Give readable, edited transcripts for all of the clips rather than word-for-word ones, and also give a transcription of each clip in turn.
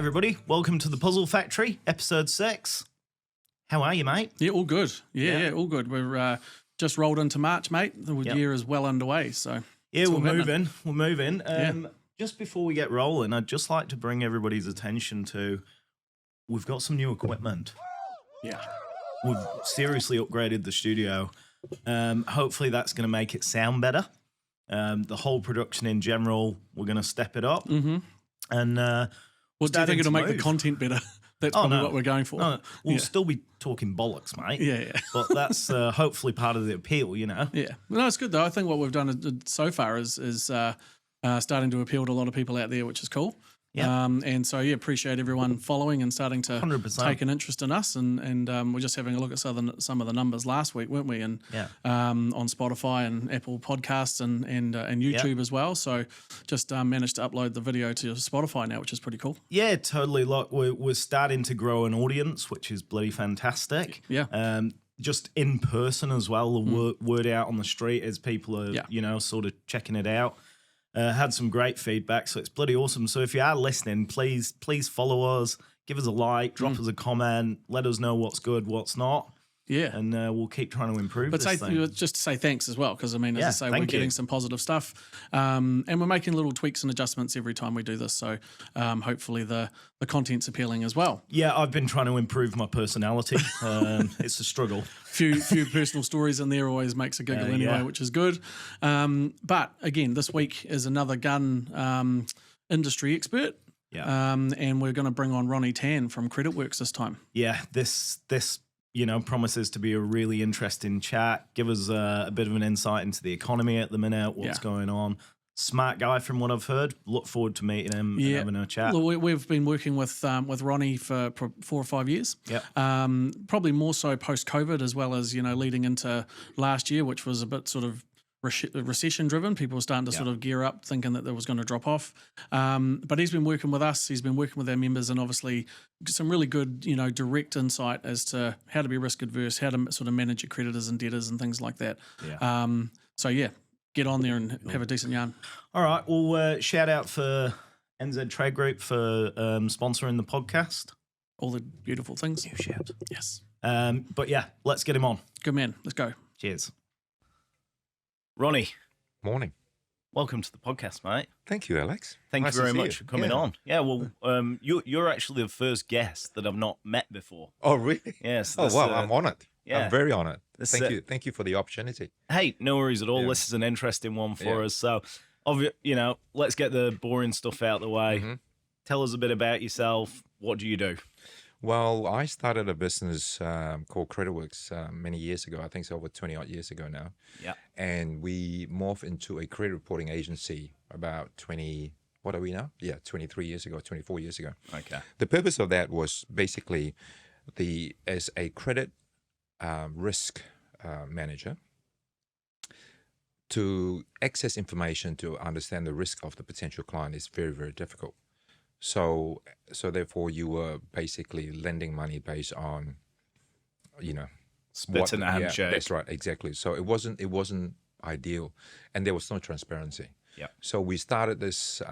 everybody. Welcome to the Puzzle Factory, episode 6. How are you, mate? Yeah, all good. Yeah, all good. We're just rolled into March, mate. The year is well underway, so yeah, we're moving. Yeah. Just before we get rolling, I'd just like to bring everybody's attention to we've got some new equipment. Yeah. We've seriously upgraded the studio. Hopefully that's going to make it sound better. The whole production in general, we're going to step it up. Mm-hmm. And well, do you think it'll make the content better? That's probably what we're going for. No, we'll still be talking bollocks, mate. Yeah. But that's hopefully part of the appeal, you know? Yeah. No, it's good, though. I think what we've done so far is starting to appeal to a lot of people out there, which is cool. Yeah. And so, appreciate everyone following and starting to 100%. take an interest in us. And we're just having a look at some of the numbers last week, weren't we? And on Spotify and Apple Podcasts and YouTube as well. So just managed to upload the video to Spotify now, which is pretty cool. Yeah, totally. Look, we're starting to grow an audience, which is bloody fantastic. Yeah. Just in person as well, the word out on the street as people are, sort of checking it out. Had some great feedback, so it's bloody awesome. So if you are listening, please follow us, give us a like, drop us a comment, let us know what's good, what's not. Yeah. And we'll keep trying to improve this thing. Just to say thanks as well, because, as I say, we're getting some positive stuff. And we're making little tweaks and adjustments every time we do this. So hopefully the content's appealing as well. Yeah, I've been trying to improve my personality. It's a struggle. Few personal stories in there always makes a giggle anyway, which is good. But again, this week is another gun industry expert. Yeah. And we're going to bring on Ronnie Tan from Creditworks this time. Yeah, this promises to be a really interesting chat. Give us a bit of an insight into the economy at the minute, what's going on. Smart guy from what I've heard. Look forward to meeting him and having a chat. Well, we've been working with Ronnie for 4 or 5 years. Yep. Probably more so post-COVID as well as, leading into last year, which was a bit sort of recession driven. People were starting to sort of gear up thinking that it was going to drop off. But he's been working with us. He's been working with our members and obviously some really good, direct insight as to how to be risk adverse, how to sort of manage your creditors and debtors and things like that. Yeah. Get on there and have a decent yarn. All right. Well, shout out for NZ Trade Group for sponsoring the podcast. All the beautiful things. New shout. Yes. But yeah, let's get him on. Good man. Let's go. Cheers. Ronnie. Morning. Welcome to the podcast, mate. Thank you, Alex. Thank nice you very much for coming on. Yeah, well, you're actually the first guest that I've not met before. Oh, really? Yes. Oh, wow. I'm honoured. Yeah. I'm very honoured. This, Thank you for the opportunity. Hey, no worries at all. Yeah. This is an interesting one for us. So, let's get the boring stuff out of the way. Mm-hmm. Tell us a bit about yourself. What do you do? Well, I started a business called Creditworks many years ago. I think it's over 20-odd years ago now. Yeah. And we morphed into a credit reporting agency about 23 years ago, 24 years ago. Okay. The purpose of that was basically as a credit risk manager, to access information to understand the risk of the potential client is very, very difficult. So therefore, you were basically lending money based on, spit and a handshake. That's right, exactly. So it wasn't ideal, and there was no transparency. Yeah. So we started this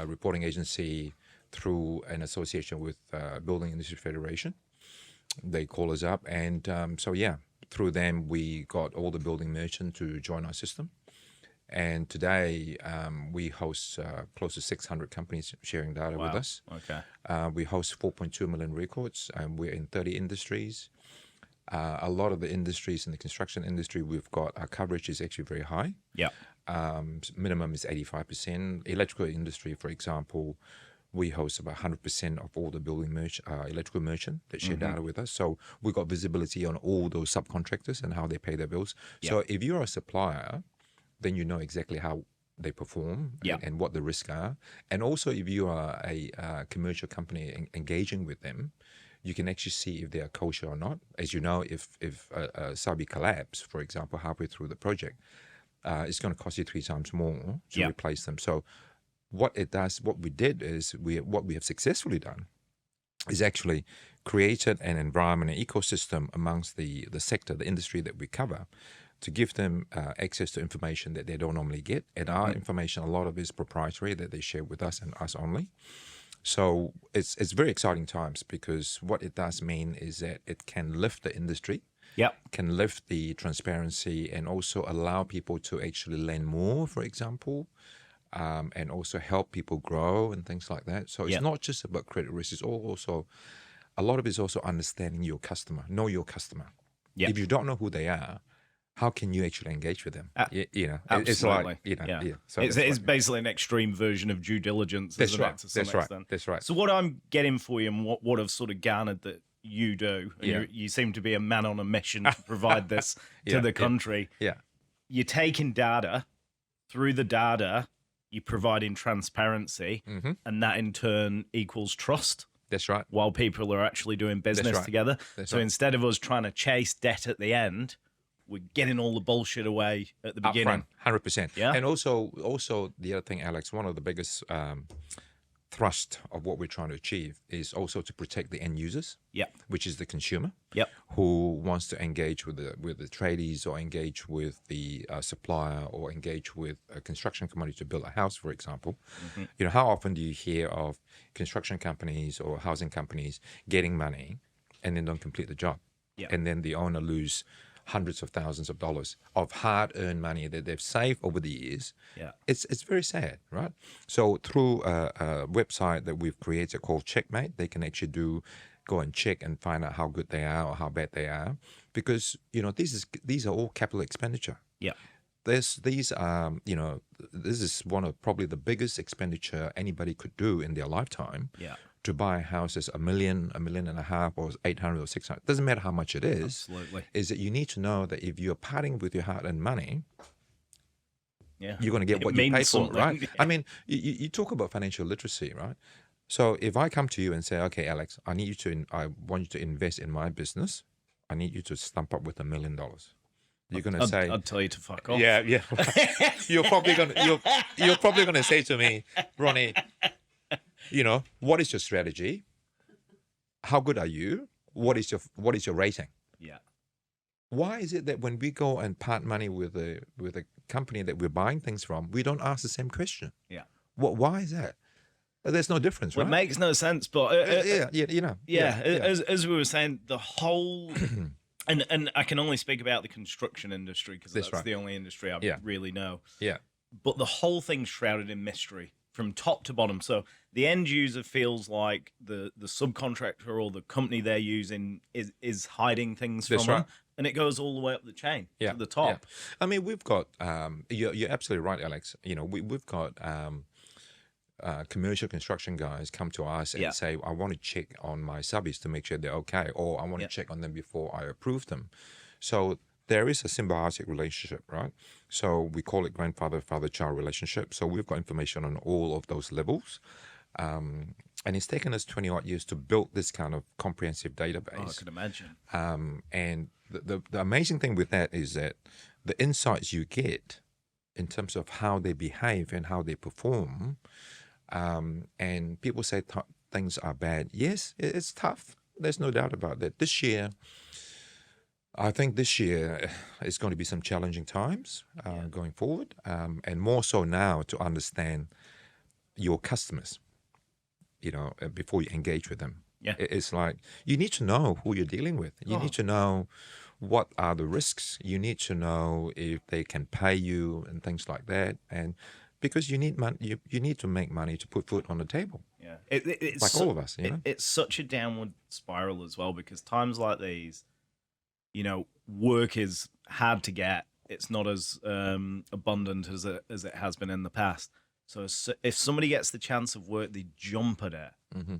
reporting agency through an association with Building Industry Federation. They call us up, and through them we got all the building merchants to join our system. And today we host close to 600 companies sharing data with us. Okay. We host 4.2 million records, and we're in 30 industries. A lot of the industries in the construction industry, our coverage is actually very high. Yeah. Minimum is 85%. Electrical industry, for example, we host about 100% of all the building electrical merchant that share data with us. So we got visibility on all those subcontractors and how they pay their bills. Yep. So if you're a supplier, then you know exactly how they perform and what the risks are. And also if you are a commercial company engaging with them, you can actually see if they are kosher or not. As you know, if a subby collapse, for example, halfway through the project, it's going to cost you 3 times more to replace them. So what we have successfully done is actually created an environment, an ecosystem amongst the sector, the industry that we cover, to give them access to information that they don't normally get. And our information, a lot of it is proprietary that they share with us and us only. So it's very exciting times, because what it does mean is that it can lift the industry, can lift the transparency, and also allow people to actually lend more, for example, and also help people grow and things like that. So it's not just about credit risk. It's also, a lot of it is also understanding your customer, know your customer. If you don't know who they are, how can you actually engage with them? You know, it's like, you know, So it's basically an extreme version of due diligence, isn't it, to some extent? That's right. So what I'm getting for you, and what I've sort of garnered that you do, and you seem to be a man on a mission to provide this to the country. You're taking data, through the data, you're providing transparency, and that in turn equals trust. That's right. While people are actually doing business together. So instead of us trying to chase debt at the end, we're getting all the bullshit away at the beginning. 100%. Yeah. And also the other thing, Alex, one of the biggest thrust of what we're trying to achieve is also to protect the end users, which is the consumer, who wants to engage with the tradies, or engage with the supplier, or engage with a construction company to build a house, for example. You know, how often do you hear of construction companies or housing companies getting money and then don't complete the job, and then the owner lose hundreds of thousands of dollars of hard-earned money that they've saved over the years? It's very sad, right? So through a website that we've created called Checkmate, they can actually go and check and find out how good they are or how bad they are, because you know these are all capital expenditure. These are, you know, this is one of probably the biggest expenditure anybody could do in their lifetime. To buy houses, $1 million, $1.5 million, or 800 or 600, doesn't matter how much it is. Absolutely. Is that you need to know that if you're parting with your hard-earned money, you're going to get what you pay for, right? I mean, you talk about financial literacy, right? So if I come to you and say, okay, Alex, I want you to invest in my business. I need you to stump up with $1 million. You're going to say, I'd tell you to fuck off. Yeah. You're probably going to say to me, Ronnie, you know, what is your strategy? How good are you? What is your rating? Why is it that when we go and part money with a company that we're buying things from, we don't ask the same question? Why is that? There's no difference, right? It makes no sense, but you know. As we were saying, the whole and I can only speak about the construction industry, because that's the only industry I really know. But the whole thing's shrouded in mystery from top to bottom. So the end user feels like the subcontractor or the company they're using is hiding things from them, and it goes all the way up the chain to the top. I mean, we've got you're absolutely right, Alex. You know, we've got commercial construction guys come to us and say, I want to check on my subbies to make sure they're okay, or I want to check on them before I approve them. So there is a symbiotic relationship, right? So we call it grandfather-father-child relationship. So we've got information on all of those levels. And it's taken us 20-odd years to build this kind of comprehensive database. Oh, I can imagine. And the amazing thing with that is that the insights you get in terms of how they behave and how they perform, and people say things are bad. Yes, it's tough. There's no doubt about that. I think this year is going to be some challenging times going forward, and more so now to understand your customers, you know, before you engage with them. It's like you need to know who you're dealing with. You need to know what are the risks. You need to know if they can pay you and things like that. And because you need money, you need to make money to put food on the table. It's like all of us, you know. It's such a downward spiral as well, because times like these, you know, work is hard to get. It's not as abundant as it has been in the past. So if somebody gets the chance of work, they jump at it.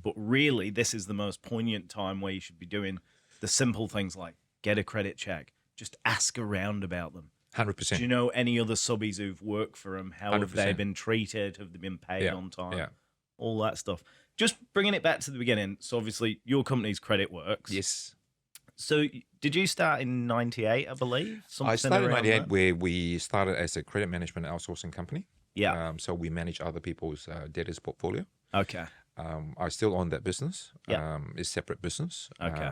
But really, this is the most poignant time where you should be doing the simple things like get a credit check. Just ask around about them. 100%. Do you know any other subbies who've worked for them? How 100%. Have they been treated? Have they been paid on time? All that stuff. Just bringing it back to the beginning. So obviously, your company's Creditworks. Yes. So did you start in 98, I believe? I started in 98 where we started as a credit management outsourcing company. Yeah. So we manage other people's debtors portfolio. Okay. I still own that business. Yeah. It's separate business. Okay.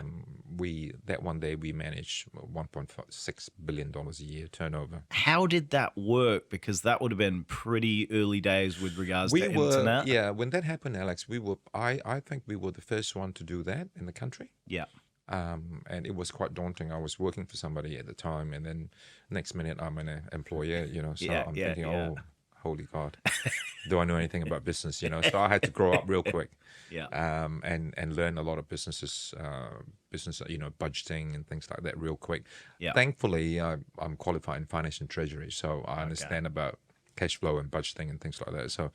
That one day we manage $1.6 billion a year turnover. How did that work? Because that would have been pretty early days with regards to internet. Yeah, when that happened, Alex, I think we were the first one to do that in the country. Yeah. And it was quite daunting. I was working for somebody at the time, and then next minute I'm an employer, so I'm thinking, oh, holy God, do I know anything about business, So I had to grow up real quick, and learn a lot of business, budgeting and things like that real quick. Yeah. Thankfully, I'm qualified in finance and treasury, so I understand about cash flow and budgeting and things like that. So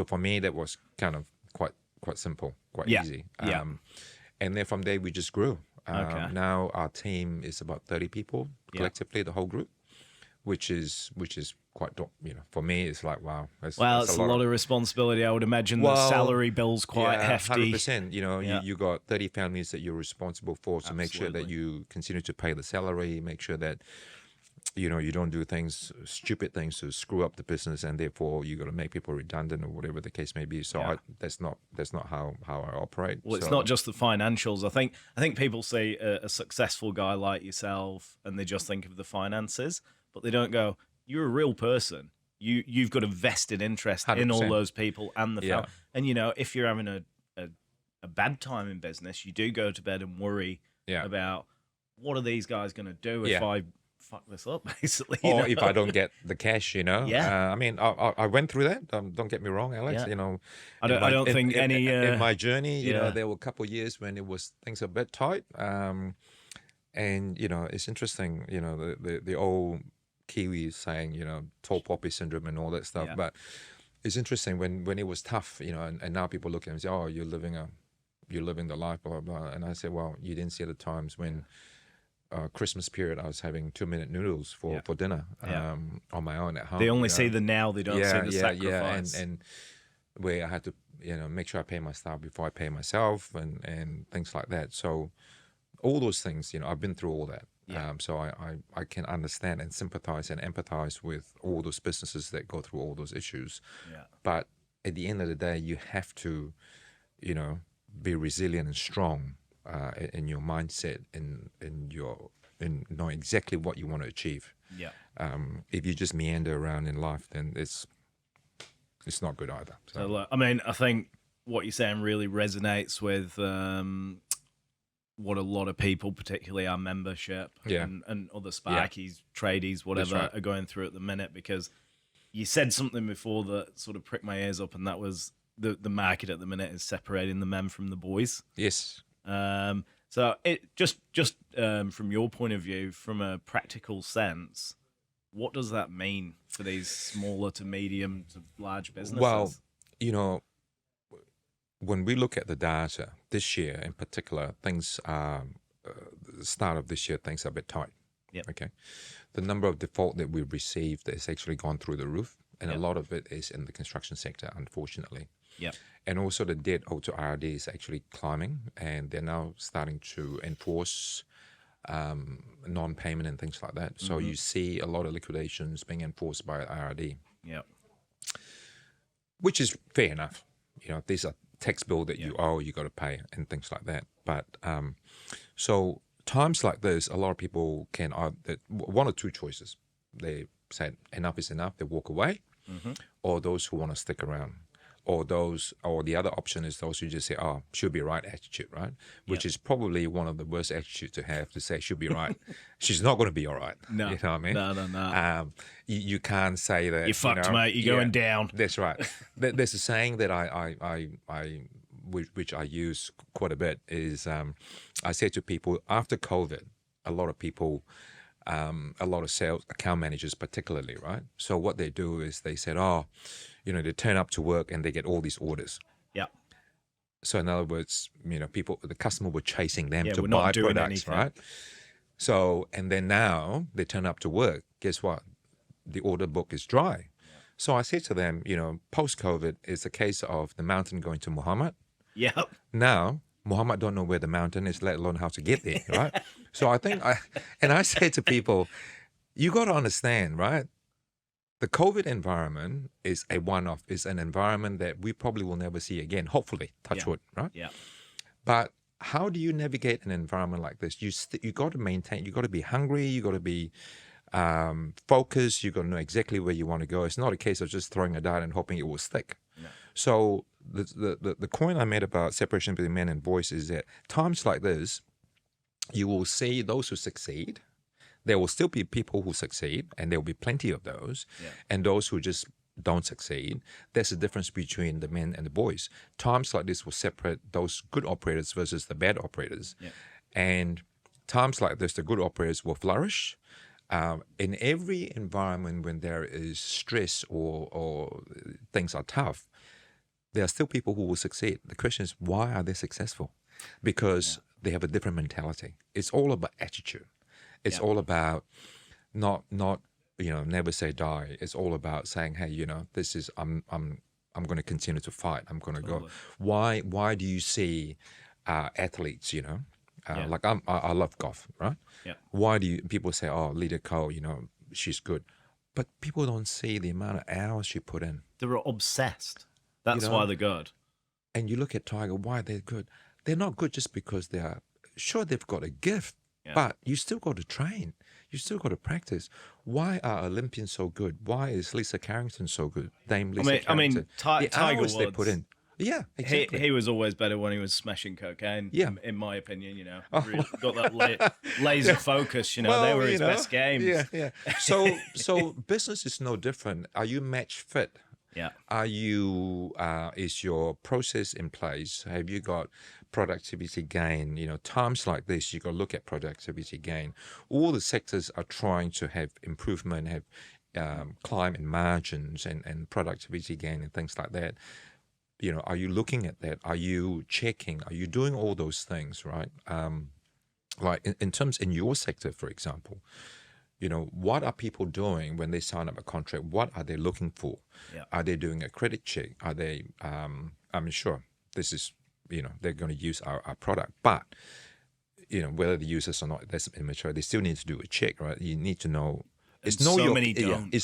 for me, that was kind of quite simple, quite easy. And then from there, we just grew. Now our team is about 30 people collectively, the whole group, which is quite, for me, it's like, wow. It's a lot of responsibility. I would imagine the salary bill's quite hefty. 100%. You got 30 families that you're responsible for, so make sure that you continue to pay the salary, make sure that you don't do stupid things to screw up the business, and therefore you got to make people redundant or whatever the case may be. So that's not how I operate. Well, it's not just the financials. I think people see a successful guy like yourself and they just think of the finances, but they don't go, you're a real person. You've got a vested interest 100%. In all those people and the family. And if you're having a bad time in business, you do go to bed and worry about what are these guys going to do if I fuck this up, basically. Or if I don't get the cash, I mean, I went through that. Don't get me wrong, Alex. I don't think any in my journey, there were a couple of years when things were a bit tight. And it's interesting. The old Kiwis saying, tall poppy syndrome and all that stuff. Yeah. But it's interesting when it was tough, and now people look at me and say, "Oh, you're living the life," blah blah blah. And I say, "Well, you didn't see the times when." Christmas period, I was having 2-minute noodles for dinner on my own at home. They only see the now, they don't see the sacrifice. And where I had to, make sure I pay my staff before I pay myself and things like that. So all those things, I've been through all that. Yeah. So I can understand and sympathize and empathize with all those businesses that go through all those issues. Yeah. But at the end of the day, you have to, be resilient and strong. In your mindset, in knowing exactly what you want to achieve. Yeah. If you just meander around in life, then it's not good either. So I think what you're saying really resonates with what a lot of people, particularly our membership and other Sparkies, tradies, whatever, are going through at the minute. Because you said something before that sort of pricked my ears up, and that was the market at the minute is separating the men from the boys. Yes. So it just from your point of view, from a practical sense, what does that mean for these smaller to medium to large businesses? Well, when we look at the data this year in particular, things are the start of this year, things are a bit tight. Yep. Okay. The number of default that we've received has actually gone through the roof, and a lot of it is in the construction sector, unfortunately. Yeah. And also the debt owed to IRD is actually climbing, and they're now starting to enforce non-payment and things like that. So you see a lot of liquidations being enforced by IRD. Yeah. Which is fair enough. These are tax bill that you owe, you got to pay and things like that. But so times like this, a lot of people can one or two choices. They say enough is enough, they walk away, or those who want to stick around. Or the other option is those who just say, "Oh, she'll be right," attitude, right? Which is probably one of the worst attitudes to have, to say she'll be right. She's not going to be all right. No, you know what I mean? No. You can't say that. You're fucked, mate. You're going down. That's right. There's a saying that which I use quite a bit is I say to people after COVID, a lot of people. A lot of sales account managers particularly, right? So what they do is they said, they turn up to work and they get all these orders. Yeah. So in other words, the customer were chasing them to buy products, right? So, and then now they turn up to work. Guess what? The order book is dry. So I said to them, post-COVID, it's a case of the mountain going to Muhammad. Yeah. Now, Muhammad don't know where the mountain is, let alone how to get there, right? So I think I say to people, you got to understand, right? the COVID environment is a one-off, is an environment that we probably will never see again, hopefully, touch wood, right? Yeah. But how do you navigate an environment like this? You got to maintain, you got to be hungry, you got to be focused, you got to know exactly where you want to go. It's not a case of just throwing a dart and hoping it will stick. No. So the point I made about separation between men and boys is that times like this, you will see those who succeed. There will still be people who succeed, and there will be plenty of those, and those who just don't succeed. There's a difference between the men and the boys. Times like this will separate those good operators versus the bad operators. Yeah. And times like this, the good operators will flourish. In every environment when there is stress or things are tough, there are still people who will succeed. The question is, why are they successful? Because they have a different mentality. It's all about attitude. It's all about not never say die. It's all about saying, hey, this is I'm going to continue to fight. I'm going to go. Why do you see athletes? Like I love golf, right? Yeah. Why do people say, oh, Lita Ko, she's good, but people don't see the amount of hours she put in. They're obsessed. That's why they're good. And you look at Tiger, why they're good. They're not good just because they've got a gift. Yeah. But you still got to train. You still got to practice. Why are Olympians so good? Why is Lisa Carrington so good? Carrington. Tiger Woods, they put in. Yeah, exactly. He was always better when he was smashing cocaine. Yeah, in my opinion, really got that laser focus. They were his best games. Yeah. So business is no different. Are you match fit? Yeah. Are you? Is your process in place? Have you got productivity gain? Times like this, you got to look at productivity gain. All the sectors are trying to have improvement, have climb in margins and productivity gain and things like that. Are you looking at that? Are you checking? Are you doing all those things, right? Like in your sector, for example, what are people doing when they sign up a contract? What are they looking for? Yeah. Are they doing a credit check? Are they, I'm sure this is, they're going to use our product, but, whether they use us or not, that's immature. They still need to do a check, right? You need to know. It's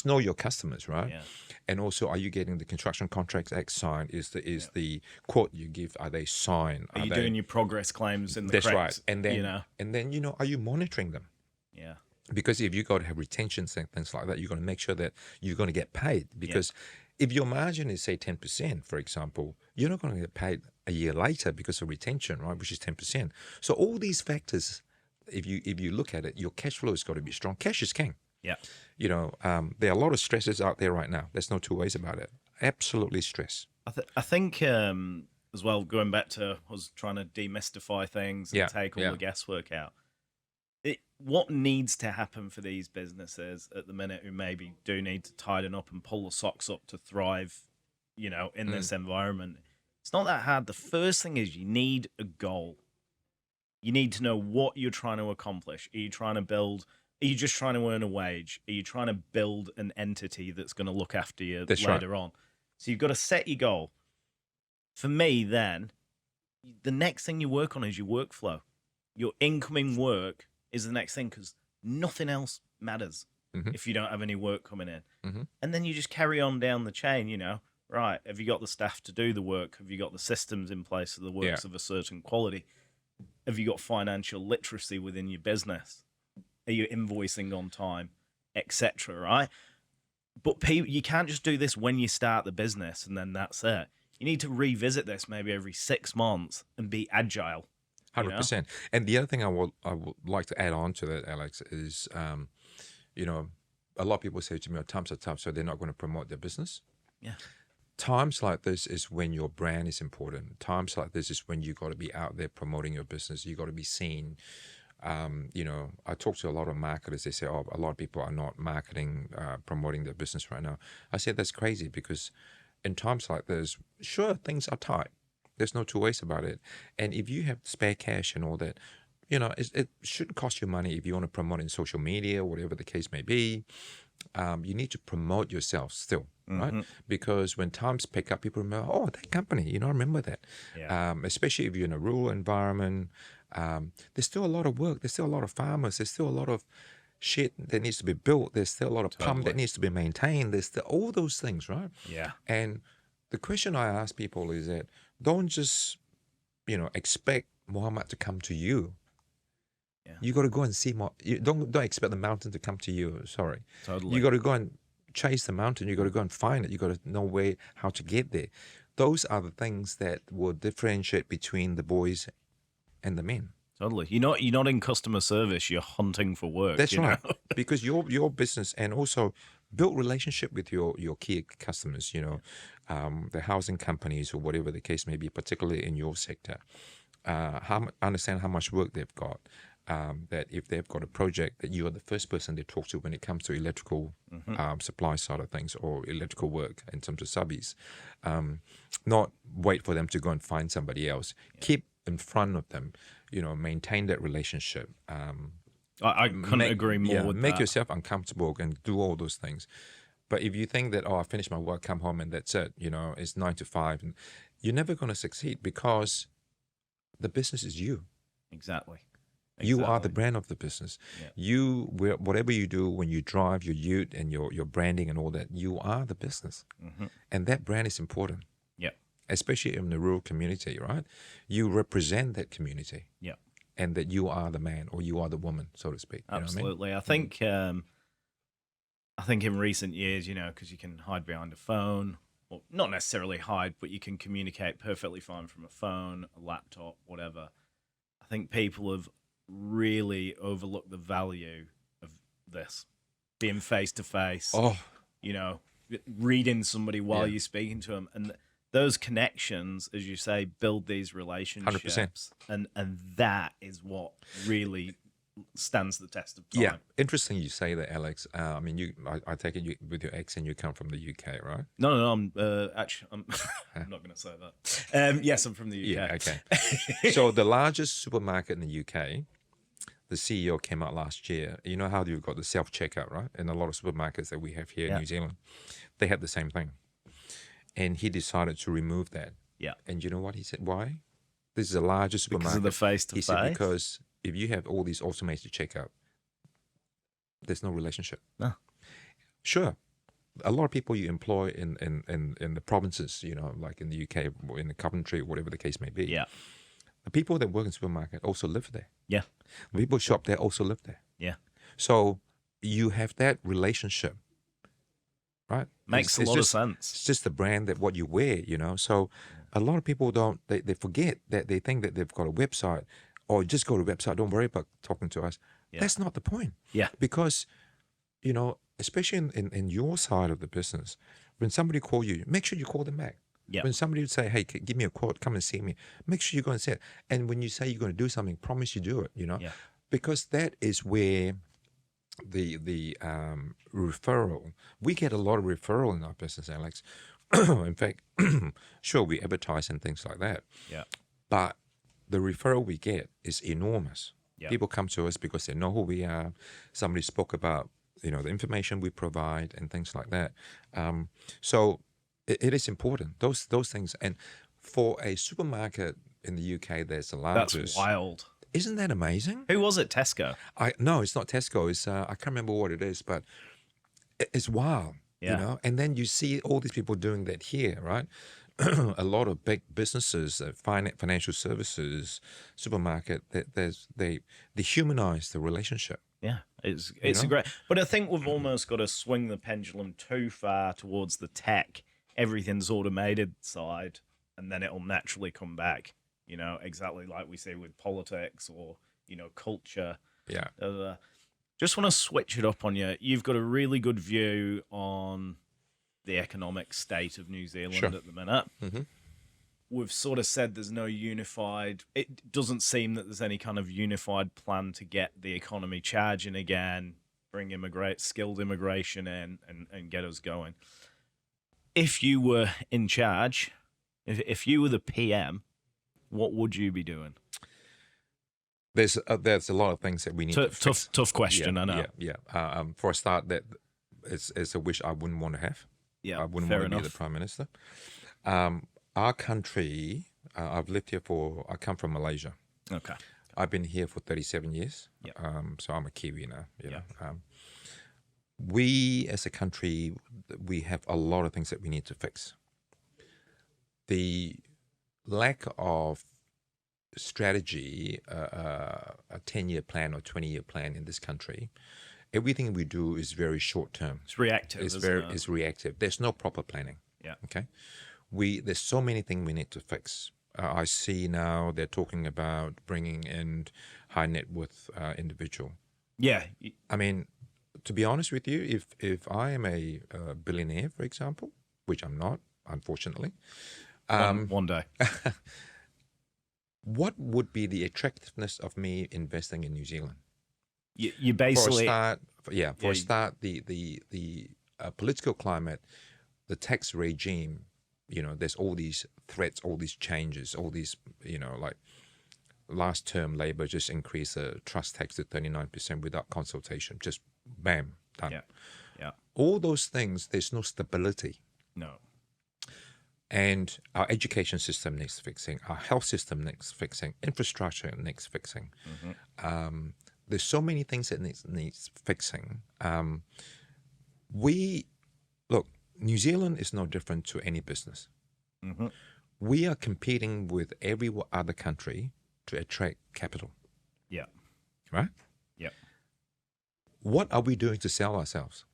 know your customers, right? Yeah. And also, are you getting the Construction Contracts Act signed? Is the quote you give, are they signed? Are you doing your progress claims in the correct? That's right. And then, are you monitoring them? Yeah. Because if you got to have retentions and things like that, you're going to make sure that you're going to get paid. Because if your margin is, say, 10%, for example, you're not going to get paid a year later because of retention, right, which is 10%. So all these factors, if you look at it, your cash flow has got to be strong. Cash is king. Yeah. There are a lot of stresses out there right now. There's no two ways about it. Absolutely stress. I think as well, going back to us trying to demystify things and take all the guesswork out. What needs to happen for these businesses at the minute who maybe do need to tighten up and pull the socks up to thrive, in this environment? It's not that hard. The first thing is you need a goal. You need to know what you're trying to accomplish. Are you trying to build? Are you just trying to earn a wage? Are you trying to build an entity that's going to look after you later on? So you've got to set your goal. For me, then, the next thing you work on is your workflow. Your incoming work is the next thing, because nothing else matters if you don't have any work coming in. Mm-hmm. And then you just carry on down the chain, right, have you got the staff to do the work? Have you got the systems in place so the work's of a certain quality? Have you got financial literacy within your business? Are you invoicing on time, etc., right? But you can't just do this when you start the business and then that's it. You need to revisit this maybe every 6 months and be agile. 100%. And the other thing I would like to add on to that, Alex, is, a lot of people say to me, times are tough, so they're not going to promote their business. Yeah. Times like this is when your brand is important. Times like this is when you got to be out there promoting your business. You got to be seen. I talk to a lot of marketers. They say, a lot of people are not marketing, promoting their business right now. I said, that's crazy, because in times like this, sure, things are tight. There's no two ways about it. And if you have spare cash and all that, it shouldn't cost you money if you want to promote in social media, whatever the case may be. You need to promote yourself still, right? Because when times pick up, people remember, that company, I remember that. Yeah. Especially if you're in a rural environment, there's still a lot of work. There's still a lot of farmers. There's still a lot of, shit that needs to be built. There's still a lot of pump that needs to be maintained. There's still all those things, right? Yeah. And the question I ask people is that don't just, expect Muhammad to come to you. Yeah. You got to go and see more. You don't expect the mountain to come to you. Sorry. Totally. You got to go and chase the mountain. You got to go and find it. You got to know how to get there. Those are the things that will differentiate between the boys and the men. Totally. You're not in customer service. You're hunting for work. That's right. Know? Because your business, and also build relationship with your key customers. The housing companies or whatever the case may be, particularly in your sector. Understand how much work they've got. That if they've got a project, that you are the first person they talk to when it comes to electrical supply side of things or electrical work in terms of subbies. Not wait for them to go and find somebody else. Yeah. Keep in front of them. Maintain that relationship. I couldn't agree more with make that. yourself uncomfortable and do all those things. But if you think that, I finished my work, come home, and that's it, it's 9 to 5, and you're never going to succeed because the business is you. Exactly. You are the brand of the business. Yeah. Whatever you do, when you drive your ute and your branding and all that, you are the business. And that brand is important. Yeah. Especially in the rural community, right? You represent that community. Yeah. And that you are the man or you are the woman, so to speak. Absolutely. I think in recent years, because you can hide behind a phone, or not necessarily hide, but you can communicate perfectly fine from a phone, a laptop, whatever. I think people have really overlooked the value of this, being face to face. Reading somebody while you're speaking to them, and those connections, as you say, build these relationships. 100%. And that is what really stands the test of time. Yeah, interesting you say that, Alex. I I take it you, with your accent, you come from the UK, right? No, I'm not going to say that. Yes, I'm from the UK. Yeah, okay. So the largest supermarket in the UK, the CEO came out last year. You know how you've got the self-checkout, right? In a lot of supermarkets that we have here in New Zealand, they have the same thing. And he decided to remove that. Yeah. And you know what he said? Why? This is the largest supermarket. Because of the face-to-face? He said because if you have all these automated checkout, there's no relationship. No. Sure. A lot of people you employ in the provinces, like in the UK, or in the Coventry, whatever the case may be. Yeah. The people that work in supermarket also live there. Yeah. The people shop there also live there. Yeah. So you have that relationship, right? Makes a lot of sense. It's just the brand that what you wear, So a lot of people they forget that they think that they've got a website or just go to the website. Don't worry about talking to us. Yeah. That's not the point. Yeah. Because, especially in your side of the business, when somebody call you, make sure you call them back. Yeah. When somebody would say, hey, give me a quote, come and see me, make sure you go and say it. And when you say you're going to do something, promise you do it, Yeah. Because that is where the referral, we get a lot of referral in our business, Alex. In fact, sure, we advertise and things like that. Yeah. But the referral we get is enormous. Yeah. People come to us because they know who we are. Somebody spoke about, the information we provide and things like that. So it is important, those things. And for a supermarket in the UK, there's the largest. That's wild. Isn't that amazing? Who was it? Tesco? No, it's not Tesco. It's I can't remember what it is, but it's wild. Yeah. And then you see all these people doing that here, right? A lot of big businesses, financial services, supermarket, they humanize the relationship. Yeah, it's a great. But I think we've almost got to swing the pendulum too far towards the tech, everything's automated side, and then it'll naturally come back. Exactly like we say with politics or culture. Yeah. Just want to switch it up on you. You've got a really good view on the economic state of New Zealand at the minute. Mm-hmm. We've sort of said there's no unified. It doesn't seem that there's any kind of unified plan to get the economy charging again, bring skilled immigration in, and get us going. If you were in charge, if you were the PM, what would you be doing? There's a lot of things that we need to fix. Tough question, I know. Yeah. For a start, that it's a wish I wouldn't want to have. Yeah, I wouldn't want to be the Prime Minister. Our country, I've lived here I come from Malaysia. Okay. I've been here for 37 years. Yeah. So I'm a Kiwi now. You know. We as a country, we have a lot of things that we need to fix. The lack of strategy, a 10-year plan or 20-year plan in this country, everything we do is very short term. It's reactive. It's reactive. There's no proper planning. Yeah. Okay. There's so many things we need to fix. I see now they're talking about bringing in high net worth individual. Yeah. I mean, to be honest with you, if I am a billionaire, for example, which I'm not, unfortunately, one day. What would be the attractiveness of me investing in New Zealand? You basically For a start, the political climate, the tax regime, you know, there's all these threats, all these changes, all these, you know, like last term Labor just increased the trust tax to 39% without consultation, just bam, done. Yeah. All those things, there's no stability. No. And our education system needs fixing, our health system needs fixing, infrastructure needs fixing. There's so many things that needs fixing. Look, New Zealand is no different to any business. We are competing with every other country to attract capital. Yeah. Right? Yeah. What are we doing to sell ourselves?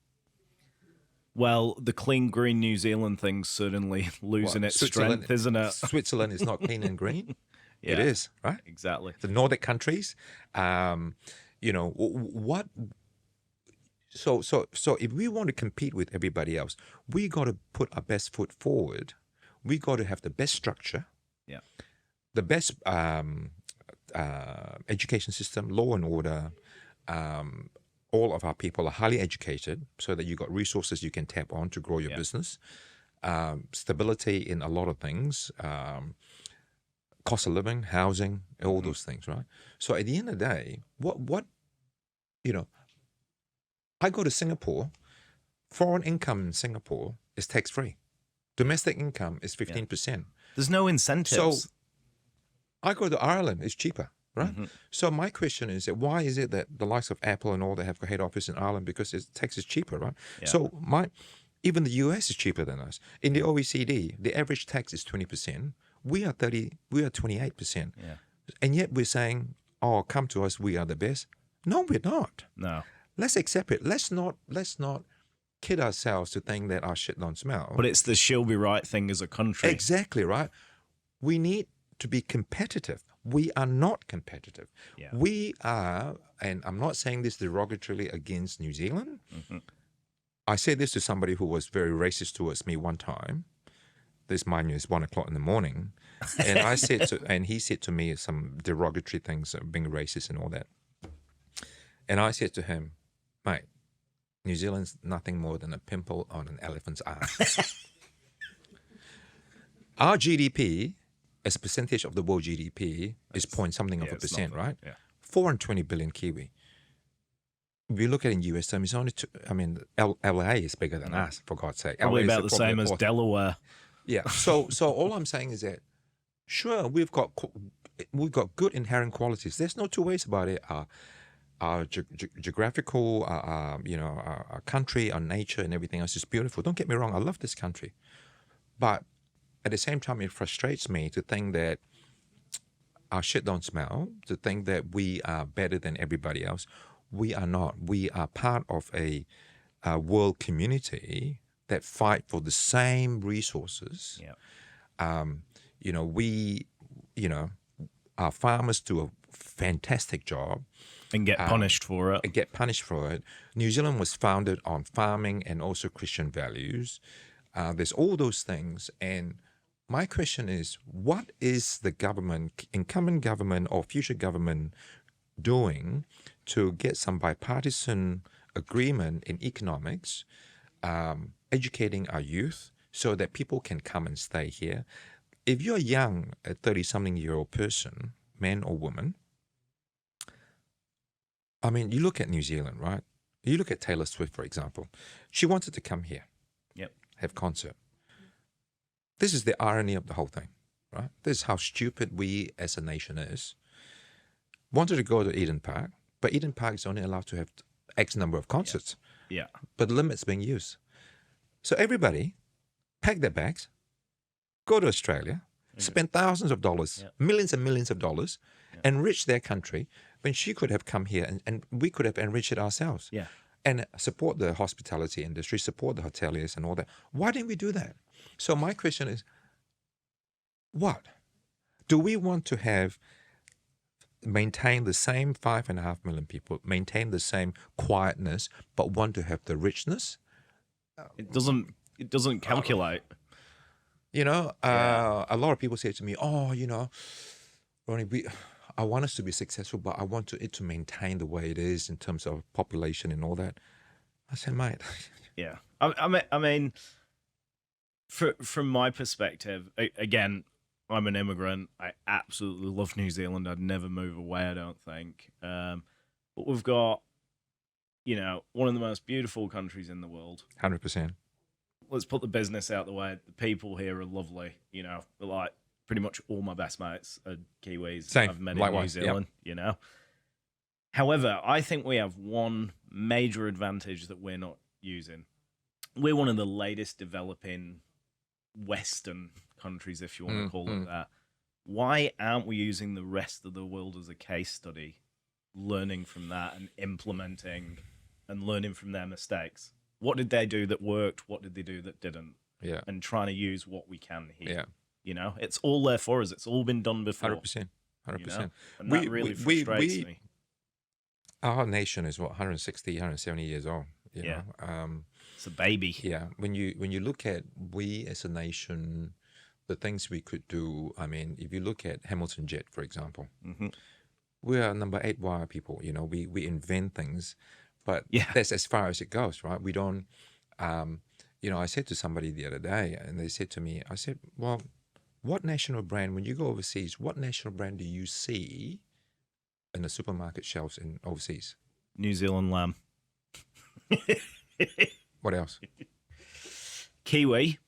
Well, the clean green New Zealand thing's certainly losing its strength, isn't it? Switzerland is not clean and green. Yeah. It is, right? Exactly. The Nordic countries, you know, what? So if we want to compete with everybody else, we got to put our best foot forward. We got to have the best structure, the best education system, law and order. All of our people are highly educated, so that you got resources you can tap on to grow your business. Stability in a lot of things, cost of living, housing, all those things, right? So at the end of the day, what you know, I go to Singapore. Foreign income in Singapore is tax free. Domestic income is 15%. There's no incentives. So I go to Ireland, it's cheaper. Right. So my question is that why is it that the likes of Apple and all that have a head office in Ireland? Because its tax is cheaper, right? Yeah. So even the US is cheaper than us. In the OECD, the average tax is 20%. We are 28%. Yeah. And yet we're saying, oh, come to us, we are the best. No, we're not. No. Let's accept it. Let's not kid ourselves to think that our shit don't smell. But it's the she'll be right thing as a country. Exactly, right? We need to be competitive. We are not competitive. Yeah. We are, and I'm not saying this derogatorily against New Zealand. I said this to somebody who was very racist towards me one time. This, mind you, is 1 o'clock in the morning. And he said to me some derogatory things, being racist and all that. And I said to him, mate, New Zealand's nothing more than a pimple on an elephant's ass. Our GDP, as a percentage of the world GDP, is point something of a percent, right? Yeah. 420 billion Kiwi. If you look at it in US terms, it's only LA is bigger than us, for God's sake. Probably about the same as Delaware. Yeah. So all I'm saying is that, sure, we've got good inherent qualities. There's no two ways about it. Our geographical, our country, our nature, and everything else is beautiful. Don't get me wrong. I love this country, but at the same time, it frustrates me to think that our shit don't smell, to think that we are better than everybody else. We are not. We are part of a world community that fight for the same resources. Yeah. Our farmers do a fantastic job. And get punished for it. New Zealand was founded on farming and also Christian values. There's all those things. And my question is, what is the government, incumbent government or future government, doing to get some bipartisan agreement in economics, educating our youth so that people can come and stay here? If you're young, a 30-something-year-old person, man or woman, I mean, you look at New Zealand, right? You look at Taylor Swift, for example. She wanted to come here, have concert. This is the irony of the whole thing, right? This is how stupid we as a nation is. wanted to go to Eden Park, but Eden Park is only allowed to have X number of concerts. Yeah. But the limit's being used. So everybody pack their bags, go to Australia, spend thousands of dollars, millions and millions of dollars, enrich their country when she could have come here and we could have enriched it ourselves. Yeah. And support the hospitality industry, support the hoteliers and all that. Why didn't we do that? So my question is, what? Do we want to have maintain the same 5.5 million people, maintain the same quietness, but want to have the richness? It doesn't calculate. You know, a lot of people say to me, "Oh, you know, Ronnie, I want us to be successful, but I want it to maintain the way it is in terms of population and all that." I said, "Mate." Yeah, I mean, from my perspective, again, I'm an immigrant. I absolutely love New Zealand. I'd never move away, I don't think. But we've got, you know, one of the most beautiful countries in the world. 100%. Let's put the business out the way. The people here are lovely. You know, like pretty much all my best mates are Kiwis. Same. I've met Likewise. in New Zealand, you know. However, I think we have one major advantage that we're not using. We're one of the latest developing Western countries, if you want to call it that. Why aren't we using the rest of the world as a case study, learning from that and implementing and learning from their mistakes? What did they do that worked? What did they do that didn't? Yeah. And trying to use what we can here. Yeah. You know, it's all there for us. It's all been done before. 100%. 100%. You know? And that really frustrates me. Our nation is 160, 170 years old. You know? It's a baby. Yeah. When you look at we as a nation, the things we could do. I mean, if you look at Hamilton Jet, for example, we are number 8 wire people. You know, we invent things, but that's as far as it goes, right? We don't. You know, I said to somebody the other day, and they said to me, I said, well, what national brand, when you go overseas, what national brand do you see in the supermarket shelves in overseas? New Zealand lamb. What else? Kiwi.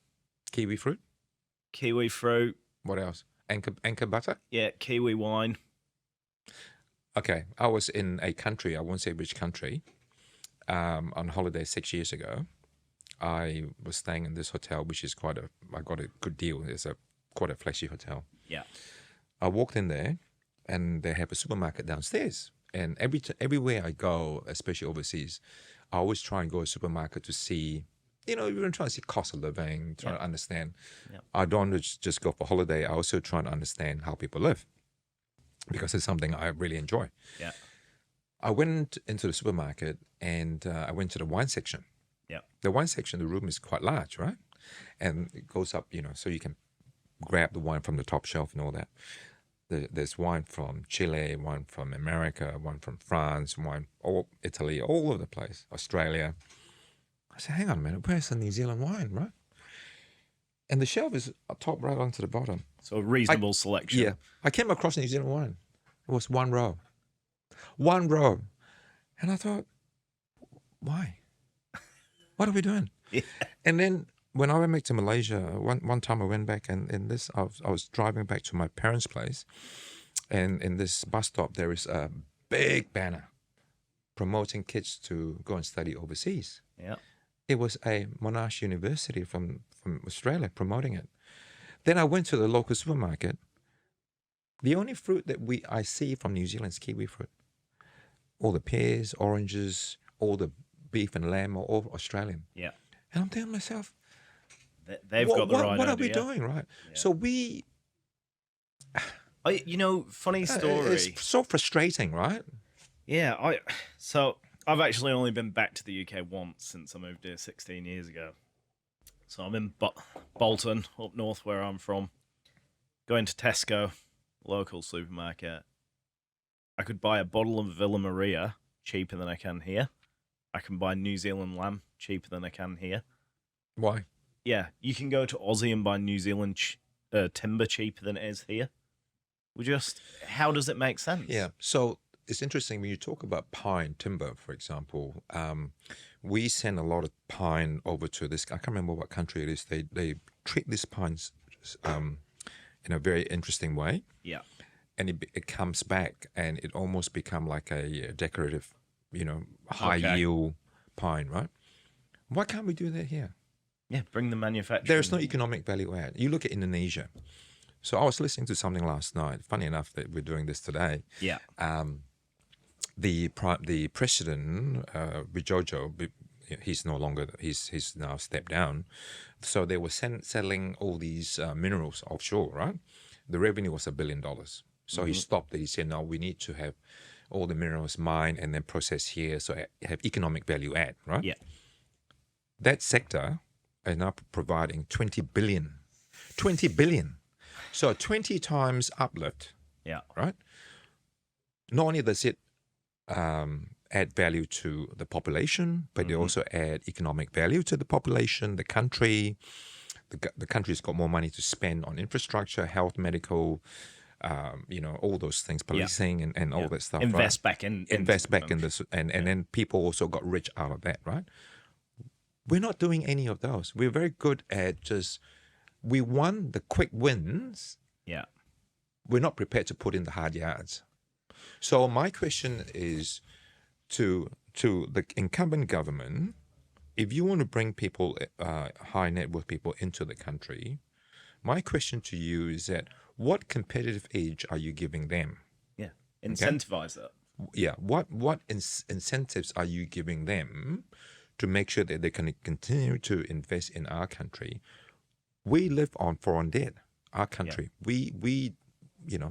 Kiwi fruit. Kiwi fruit. What else? Anchor butter. Yeah, kiwi wine. Okay, I was in a country, I won't say which country, on holiday 6 years ago. I was staying in this hotel, which is I got a good deal. It's quite a flashy hotel. Yeah. I walked in there, and they have a supermarket downstairs. And everywhere I go, especially overseas, I always try and go to a supermarket to see, you know, you're trying to see cost of living, trying to understand. Yeah. I don't just go for holiday. I also try to understand how people live, because it's something I really enjoy. Yeah. I went into the supermarket, and I went to the wine section. Yeah. The wine section, the room is quite large, right? And it goes up, you know, so you can grab the wine from the top shelf and all that. There's wine from Chile, wine from America, wine from France, wine all Italy, all over the place, Australia. I said, hang on a minute, where's the New Zealand wine, right? And the shelf is top right onto the bottom. So a reasonable selection. Yeah. I came across New Zealand wine. It was one row. One row. And I thought, why? What are we doing? Yeah. And then when I went back to Malaysia, one time I went back, and I was driving back to my parents' place, and in this bus stop there is a big banner promoting kids to go and study overseas. Yeah. It was a Monash University from Australia promoting it. Then I went to the local supermarket. The only fruit that I see from New Zealand is kiwi fruit. All the pears, oranges, all the beef and lamb are all Australian. Yeah. And I'm thinking to myself, they've got the right idea. What are we doing, right? Yeah. So you know, funny story. It's so frustrating, right? Yeah. So I've actually only been back to the UK once since I moved here 16 years ago. So I'm in Bolton, up north where I'm from. Going to Tesco, local supermarket. I could buy a bottle of Villa Maria cheaper than I can here. I can buy New Zealand lamb cheaper than I can here. Why? Yeah, you can go to Aussie and buy New Zealand timber cheaper than it is here. How does it make sense? Yeah, so it's interesting when you talk about pine timber, for example. We send a lot of pine over to this. I can't remember what country it is. They treat these pines in a very interesting way. Yeah. and it comes back, and it almost become like a decorative, high yield pine, right? Why can't we do that here? Yeah, bring the manufacturing. There's no economic value add. You look at Indonesia. So I was listening to something last night. Funny enough that we're doing this today. Yeah. The president, Wijojo, he's no longer. He's now stepped down. So they were selling all these minerals offshore, right? The revenue was $1 billion. So he stopped it. He said, no, we need to have all the minerals mined and then processed here, so have economic value add, right? Yeah. That sector is now providing 20 billion. 20 billion. So 20 times uplift. Yeah. Right? Not only does it add value to the population, but they also add economic value to the population, the country. The country's got more money to spend on infrastructure, health, medical, all those things, policing and all that stuff. Invest right? back in. Invest back in this, and then people also got rich out of that, right? We're not doing any of those. We're very good at we won the quick wins. Yeah. We're not prepared to put in the hard yards. So my question is to the incumbent government, if you want to bring people, high net worth people into the country, my question to you is that what competitive edge are you giving them? Yeah. Incentivize that. Yeah. What incentives are you giving them to make sure that they can continue to invest in our country? We live on foreign debt. Our country. Yeah. We